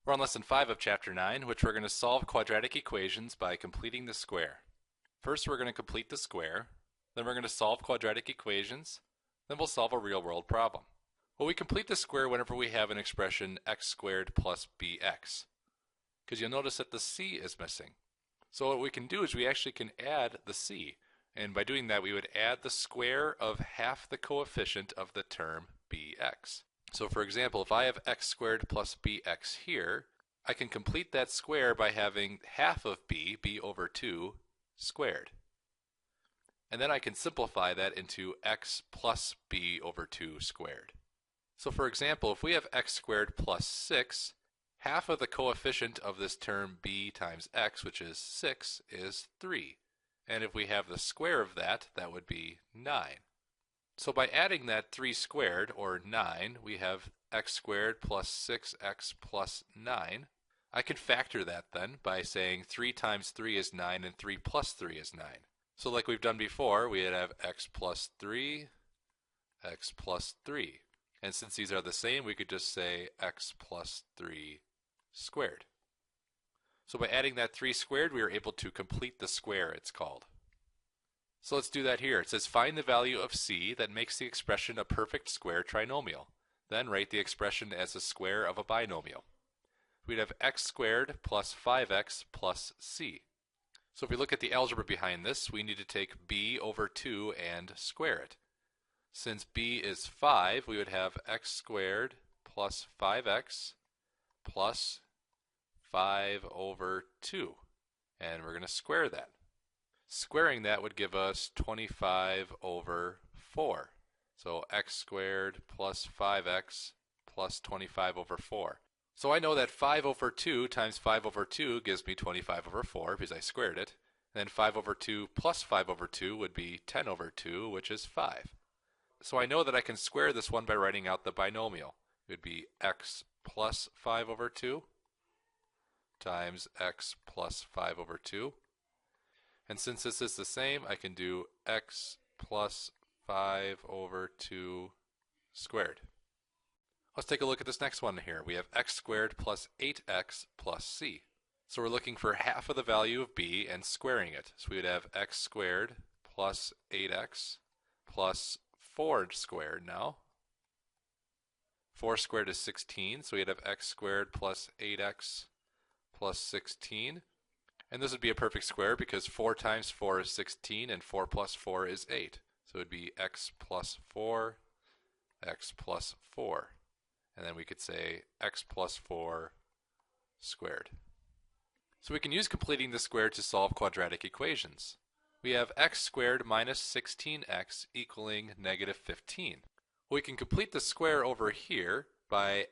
We're on lesson 5 of chapter 9, which we're going to solve quadratic equations by completing the square. First, we're going to complete the square, then we're going to solve quadratic equations, then we'll solve a real-world problem. Well, we complete the square whenever we have an expression x squared plus bx, because you'll notice that the c is missing. So what we can do is we actually can add the c, and by doing that we would add the square of half the coefficient of the term bx. So for example, if I have x squared plus bx here, I can complete that square by having half of b over 2 squared. And then I can simplify that into x plus b over 2 squared. So for example, if we have x squared plus 6, half of the coefficient of this term b times x, which is 6, is 3. And if we have the square of that, that would be 9. So by adding that 3 squared, or 9, we have x squared plus 6x plus 9. I can factor that then by saying 3 times 3 is 9 and 3 plus 3 is 9. So like we've done before, we'd have x plus 3, x plus 3. And since these are the same, we could just say x plus 3 squared. So by adding that 3 squared, we are able to complete the square, it's called. So let's do that here. It says find the value of c that makes the expression a perfect square trinomial. Then write the expression as a square of a binomial. We'd have x squared plus 5x plus c. So if we look at the algebra behind this, we need to take b over 2 and square it. Since b is 5, we would have x squared plus 5x plus 5 over 2. And we're going to square that. Squaring that would give us 25 over 4. So x squared plus 5x plus 25 over 4. So I know that 5 over 2 times 5 over 2 gives me 25 over 4 because I squared it. And then 5 over 2 plus 5 over 2 would be 10 over 2, which is 5. So I know that I can square this one by writing out the binomial. It would be x plus 5 over 2 times x plus 5 over 2. And since this is the same, I can do x plus 5 over 2 squared. Let's take a look at this next one here. We have x squared plus 8x plus c. So we're looking for half of the value of b and squaring it. So we would have x squared plus 8x plus 4 squared now. 4 squared is 16, so we'd have x squared plus 8x plus 16. And this would be a perfect square because 4 times 4 is 16 and 4 plus 4 is 8. So it would be x plus 4, x plus 4. And then we could say x plus 4 squared. So we can use completing the square to solve quadratic equations. We have x squared minus 16x equaling negative 15. Well, we can complete the square over here by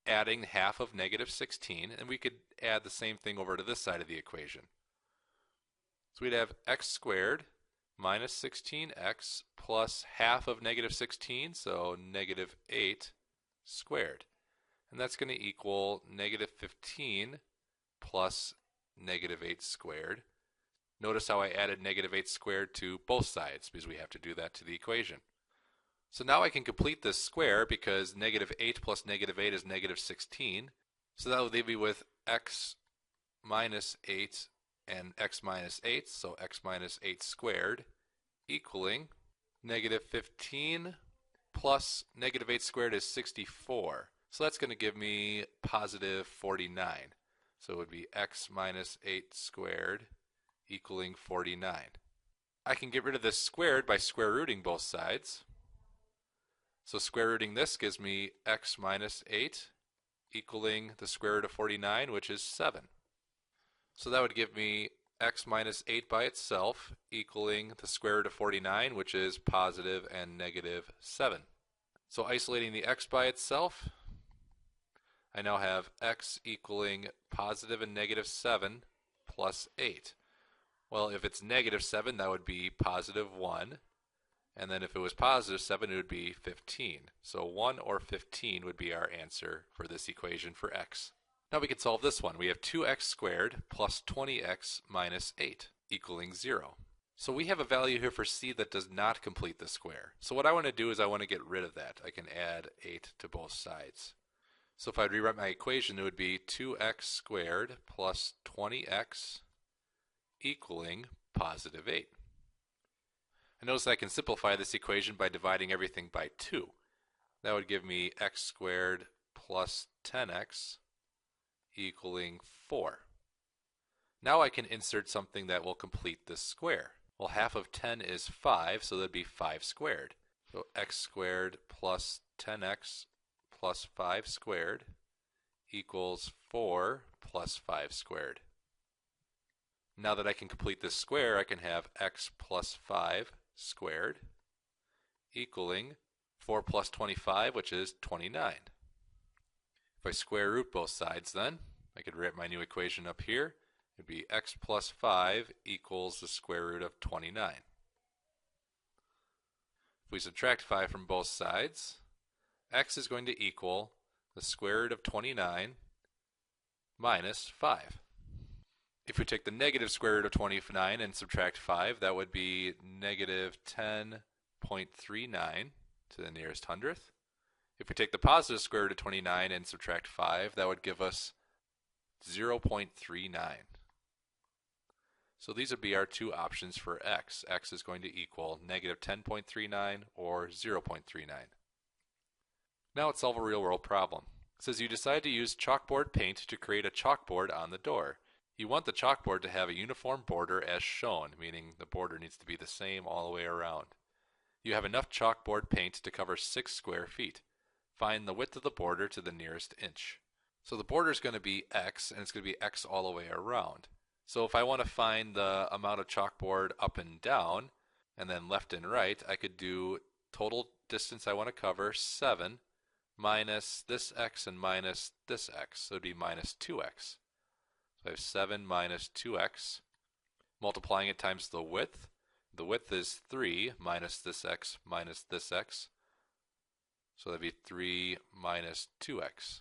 adding half of negative 16, and we could add the same thing over to this side of the equation. So we'd have x squared minus 16x plus half of negative 16, so negative 8 squared. And that's going to equal negative 15 plus negative 8 squared. Notice how I added negative 8 squared to both sides because we have to do that to the equation. So now I can complete this square because negative 8 plus negative 8 is negative 16. So that will leave me with x minus 8 and x minus 8, so x minus 8 squared equaling negative 15 plus negative 8 squared is 64. So that's going to give me positive 49. So it would be x minus 8 squared equaling 49. I can get rid of this squared by square rooting both sides. So square rooting this gives me x minus 8 equaling the square root of 49, which is 7. So that would give me x minus 8 by itself equaling the square root of 49, which is positive and negative 7. So isolating the x by itself, I now have x equaling positive and negative 7 plus 8. Well, if it's negative 7, that would be positive 1. And then if it was positive 7, it would be 15. So 1 or 15 would be our answer for this equation for x. Now we can solve this one. We have 2x squared plus 20x minus 8 equaling 0. So we have a value here for c that does not complete the square. So what I want to do is I want to get rid of that. I can add 8 to both sides. So if I'd rewrite my equation, it would be 2x squared plus 20x equaling positive 8. I notice I can simplify this equation by dividing everything by 2. That would give me x squared plus 10x equaling 4. Now I can insert something that will complete this square. Well, half of 10 is 5, so that'd be 5 squared. So x squared plus 10x plus 5 squared equals 4 plus 5 squared. Now that I can complete this square, I can have x plus 5 squared equaling 4 plus 25, which is 29. If I square root both sides then, I could write my new equation up here. It'd be x plus 5 equals the square root of 29. If we subtract 5 from both sides, x is going to equal the square root of 29 minus 5. If we take the negative square root of 29 and subtract 5, that would be negative 10.39 to the nearest hundredth. If we take the positive square root of 29 and subtract 5, that would give us 0.39. So these would be our two options for x. X is going to equal negative 10.39 or 0.39. Now let's solve a real-world problem. It says you decide to use chalkboard paint to create a chalkboard on the door. You want the chalkboard to have a uniform border as shown, meaning the border needs to be the same all the way around. You have enough chalkboard paint to cover 6 square feet. Find the width of the border to the nearest inch. So the border is going to be x, and it's going to be x all the way around. So if I want to find the amount of chalkboard up and down, and then left and right, I could do total distance I want to cover, 7, minus this x and minus this x. So it would be minus 2x. So I have 7 minus 2x, multiplying it times the width. The width is 3 minus this x minus this x. So that would be 3 minus 2x.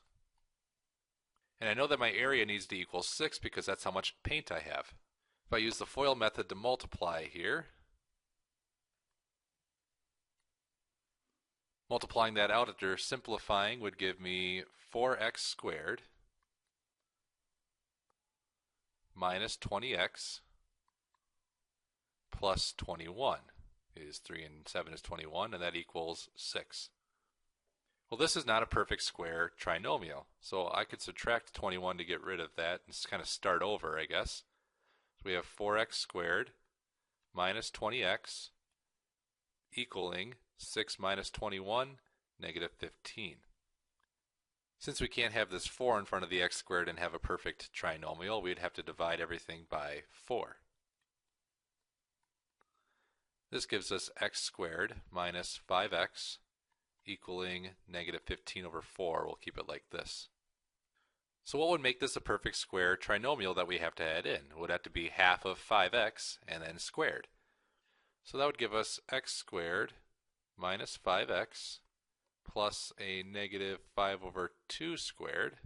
And I know that my area needs to equal 6 because that's how much paint I have. If I use the FOIL method to multiply here, multiplying that out after simplifying would give me 4x squared minus 20x plus 21 is 3 and 7 is 21, and that equals 6. Well, this is not a perfect square trinomial, so I could subtract 21 to get rid of that and just kind of start over, I guess. So we have 4x squared minus 20x equaling 6 minus 21, negative 15. Since we can't have this 4 in front of the x squared and have a perfect trinomial, we'd have to divide everything by 4. This gives us x squared minus 5x equaling negative 15 over 4. We'll keep it like this. So what would make this a perfect square trinomial that we have to add in? It would have to be half of 5x and then squared. So that would give us x squared minus 5x plus a negative 5 over 2 squared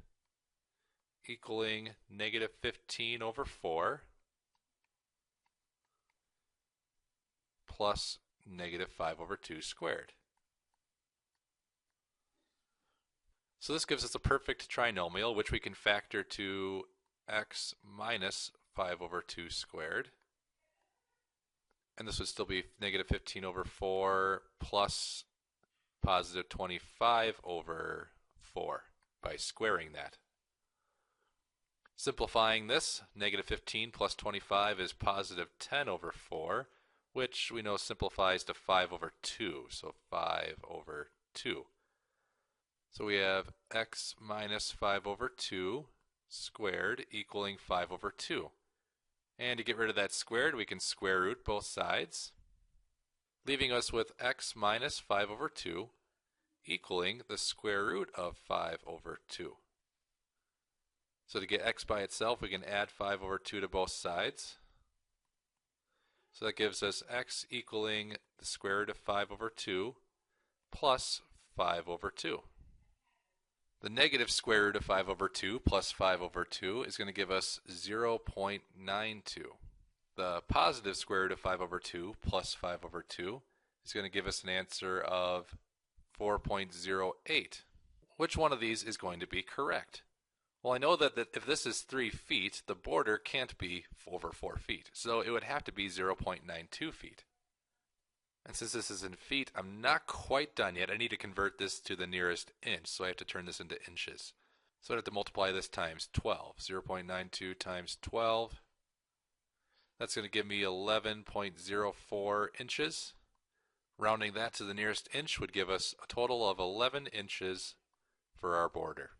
equaling negative 15 over 4 plus negative 5 over 2 squared. So this gives us a perfect trinomial, which we can factor to x minus 5 over 2 squared. And this would still be negative 15 over 4 plus positive 25 over 4 by squaring that. Simplifying this, negative 15 plus 25 is positive 10 over 4, which we know simplifies to 5 over 2, so 5 over 2. So we have x minus 5 over 2 squared equaling 5 over 2. And to get rid of that squared, we can square root both sides, leaving us with x minus 5 over 2 equaling the square root of 5 over 2. So to get x by itself, we can add 5 over 2 to both sides. So that gives us x equaling the square root of 5 over 2 plus 5 over 2. The negative square root of 5 over 2 plus 5 over 2 is going to give us 0.92. The positive square root of 5 over 2 plus 5 over 2 is going to give us an answer of 4.08. which one of these is going to be correct? Well, I know that if this is 3 feet, the border can't be over 4 feet, so it would have to be 0.92 feet. And since this is in feet, I'm not quite done yet. I need to convert this to the nearest inch, so I have to turn this into inches. So I have to multiply this times 12. 0.92 times 12. That's going to give me 11.04 inches. Rounding that to the nearest inch would give us a total of 11 inches for our border.